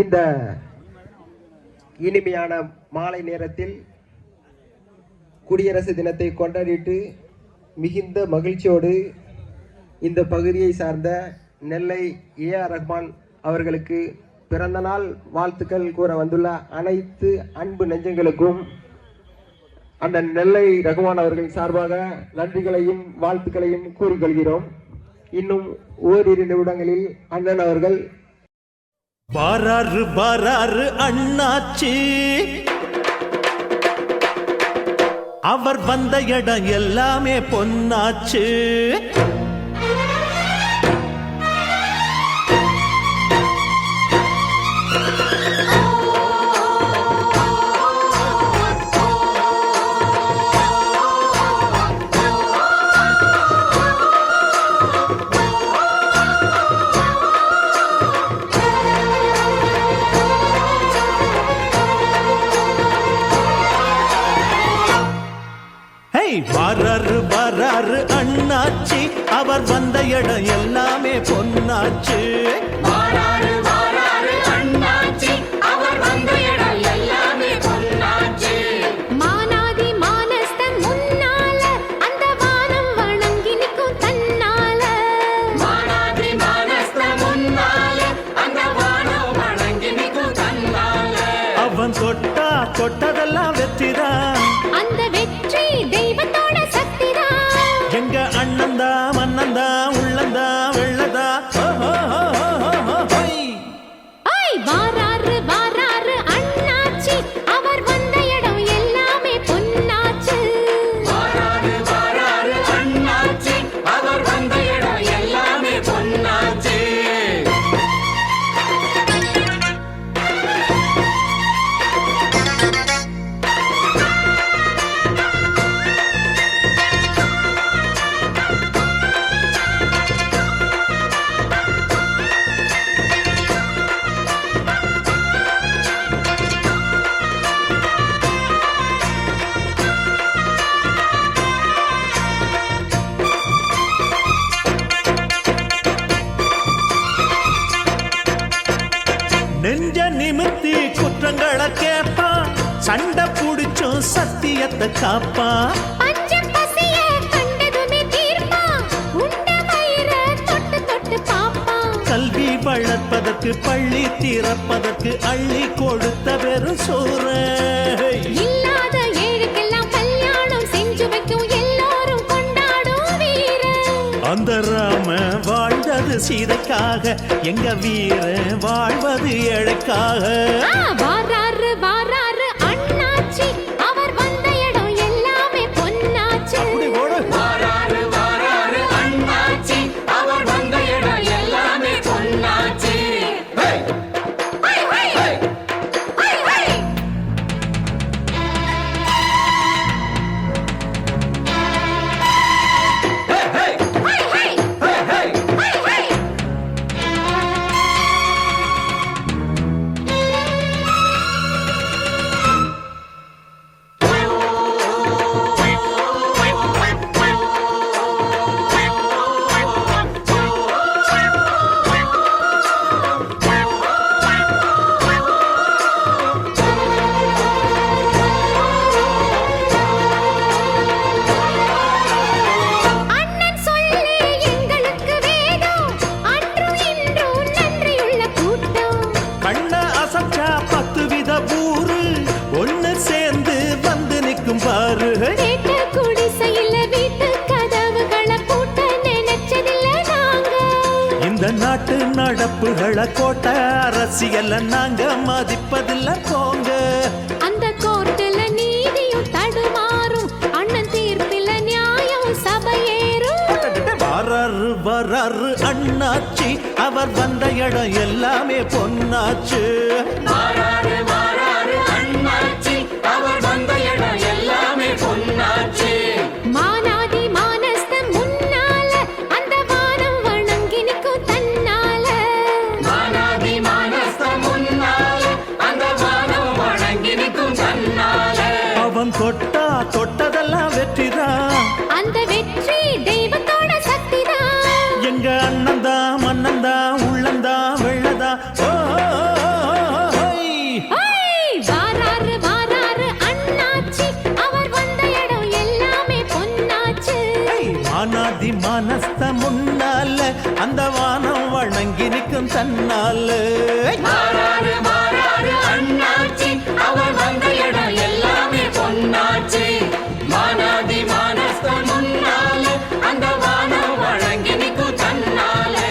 இந்த இனிமையான மாலை நேரத்தில் குடியரசு தினத்தை கொண்டாடிட்டு மிகுந்த மகிழ்ச்சியோடு இந்த பகுதியை சார்ந்த நெல்லை ஏ.ஆர். ரஹ்மான் அவர்களுக்கு பிறந்த நாள் வாழ்த்துக்கள் கூற வந்துள்ள அனைத்து அன்பு நெஞ்சங்களுக்கும் அந்த நெல்லை ரஹ்மான் அவர்கள் சார்பாக நன்றிகளையும் வாழ்த்துக்களையும் கூறிக்கொள்கிறோம். இன்னும் ஓரிரு நிமிடங்களில் அண்ணன் அவர்கள் பாராறு பாராறு அண்ணாச்சி அவர் வந்த இடம் எல்லாமே பொன்னாச்சு. வராரு வராரு அண்ணாச்சி அவர் வந்த இடம் எல்லாமே பொன்னாச்சு. வராரு வராரு அண்ணாச்சி அவர் வந்த இடம் எல்லாமே பொன்னாச்சு. மானாதி மானஸ்தன் முன்னால அந்த வானம் வணங்கி நிற்கும் தன்னால. மானாதி மானஸ்தன் முன்னால அந்த வானம் வணங்கி நிற்கும் தன்னால. அவன் தொட்டா தொட்டதெல்லாம் வெற்றிதான். அந்த வெற்றி தெய்வத்தோட சக்திதான். எங்க அண்ணந்தா மன்னந்தா உள்ளந்தா வெள்ளதா. வாராரு வாராரு அண்ணாச்சி அவர் வந்த இடம் எல்லாமே பொன்னாச்சு. வாராரு வாராரு அண்ணாச்சி அவர் வந்த இடம் எல்லாமே பொன்னாச்சு. நெஞ்ச நிமித்தி குற்றங்களை கேட்பான். சண்டை புடிச்சும் சத்தியத்தை காப்பான். பஞ்சம் பசிய கண்டதுமே தீர்ப்பான். உண்ட வயிற தொட்டு தொட்டு பாப்பான். கல்வி வளர்ப்பதற்கு பள்ளி திறப்பதற்கு அள்ளி கொடுத்த வெறும் சோறு. இல்லாத ஏழுக்கெல்லாம் கல்யாணம் செஞ்சு வைக்கும் எல்லோரும் கொண்டாடும் வீரன். அந்த ராம வாழ்ந்தது சீதைக்காக, எங்க வீர வாழ்வது ஏழைக்காக. வாராரு வாராரு அண்ணாச்சி அவர் வந்த இடம் எல்லாமே பொன்னாச்சு. வாராரு வாராரு அண்ணாச்சி அவர் வந்த இடம் எல்லாமே பொன்னாச்சு. நாட்டு நடப்புகளை கோட்டை அரசியல் நாங்க மதிப்பதில்லை போங்க. அந்த கோர்ட்டுல நீதியும் தடுமாறும். அண்ணன் தீர்ப்பில நியாயம் சபையேறும். வராரு வராரு அண்ணாச்சி அவர் வந்த இடம் எல்லாமே பொன்னாச்சு. வராரு வராரு அண்ணாச்சி அவர் வந்த இடம் எல்லாமே பொன்னாச்சு. மானாதி மானஸ்தன் முன்னால அந்த வானம் வணங்கி நிற்கும் தன்னால. மானாதி மானஸ்தன் முன்னால அந்த வானம் வணங்கி நிற்கும் தன்னால. அவன் தொட்டா தொட்டதெல்லாம் வெற்றிதான். அந்த வெற்றி தெய்வத்தோட சக்திதான். எங்க அண்ணந்தா மன்னந்தா உள்ளந்தா வெள்ளதா. மானாதி மானஸ்த முன்னால அந்த வானம் வணங்கி நிற்கும் தன்னால மாறாறு மாறாறு அண்ணாச்சி அவர் வந்த இடம் எல்லாமே பொன்னாச்சி மானாதி மானஸ்த முன்னால அந்த வானம் வழங்கி நிற்கும் தன்னாலே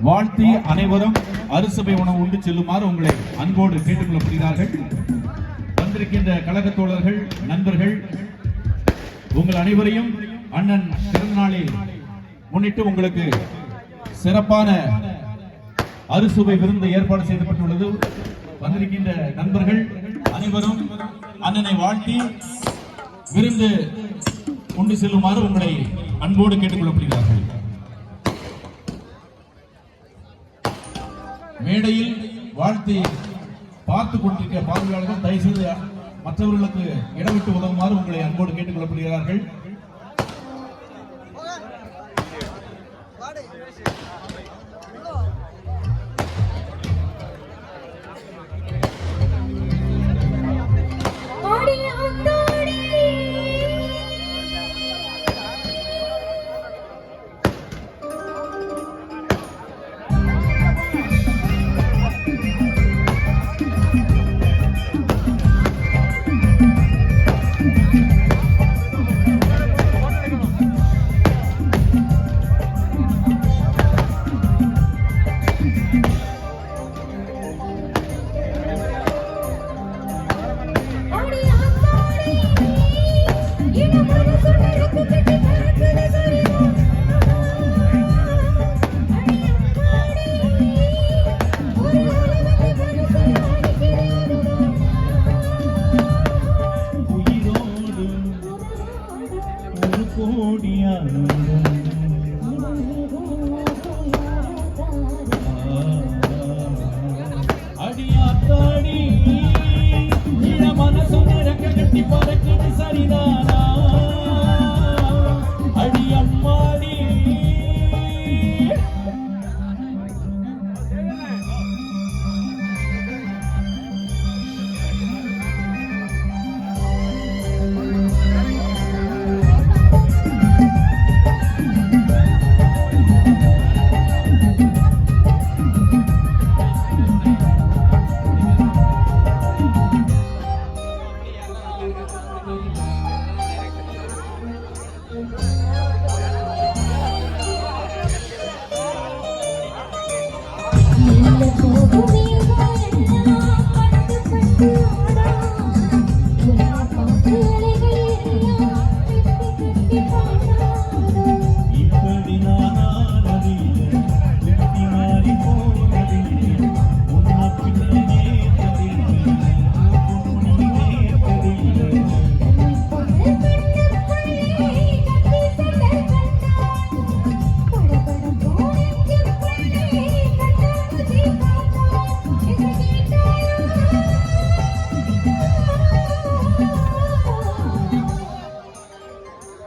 வாழ்த்தி அனைவரும் அறுசுவை உணவு உண்டு செல்லுமாறு உங்களை அன்போடு கேட்டுக்கொள்ளப்படுகிறார்கள். வந்திருக்கின்ற கழக தோழர்கள், நண்பர்கள், உங்கள் அனைவரையும் அண்ணன் பிறந்தநாளை முன்னிட்டு உங்களுக்கு சிறப்பான அறுசுவை விருந்து ஏற்பாடு செய்யப்பட்டுள்ளது. வந்திருக்கின்ற நண்பர்கள் அனைவரும் அண்ணனை வாழ்த்தி விருந்து கொண்டு செல்லுமாறு உங்களை அன்போடு கேட்டுக்கொள்ளப்படுகிறார்கள். மேடையில் வாழ்த்தி பார்த்து கொண்டிருக்கிற பார்வையாளர்கள் தயவுசெய்து மற்றவர்களுக்கு இடமிட்டு உதவுமாறு உங்களை அன்போடு கேட்டுக்கொள்ளப்படுகிறார்கள்.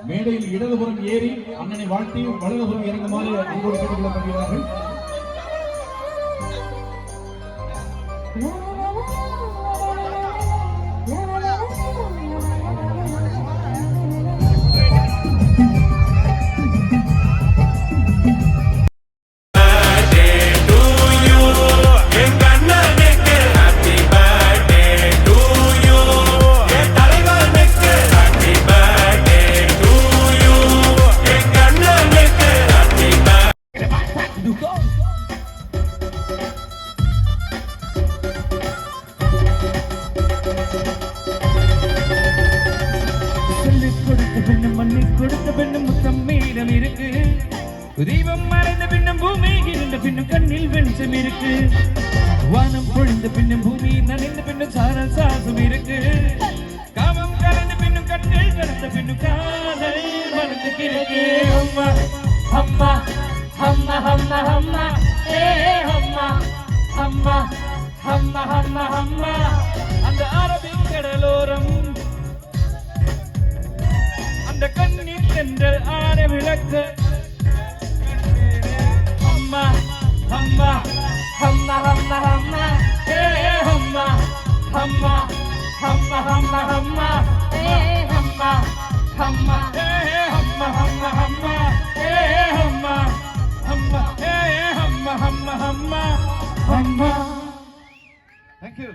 மேடையில் இடதுபுறம் ஏறி அண்ணனை வாழ்த்தி வலதுபுறம் இறங்குமாறு அன்போடு கேட்டுக்கொள்ளப்படுகிறார்கள். தீபம் மறைந்த பின்னும் பூமி இருந்த பின்னும் கண்ணில் வெளிச்சம் இருக்கு வானம் பொழிந்த பின்னும் பூமி நனைந்த பின்னும் சாரல் சாசம் இருக்கு காமம் கலந்த பின்னும் கண்கள் கலந்த பின்னும் காதல் மனது கிழக்கு அம்மா அம்மா அம்மா அம்மா அம்மா ஏ அம்மா அம்மா அம்மா அம்மா அம்மா அந்த அரபிக் கடலோரம் அந்த கண்ணீர் தென்றல் ஆட விளக்கு அம்மா அம்மா அம்மா அம்மா அம்மா ஏ அம்மா அம்மா அம்மா அம்மா அம்மா ஏ அம்மா அம்மா ஏ அம்மா அம்மா அம்மா ஏ அம்மா அம்மா ஏ அம்மா அம்மா அம்மா அம்மா. Thank you.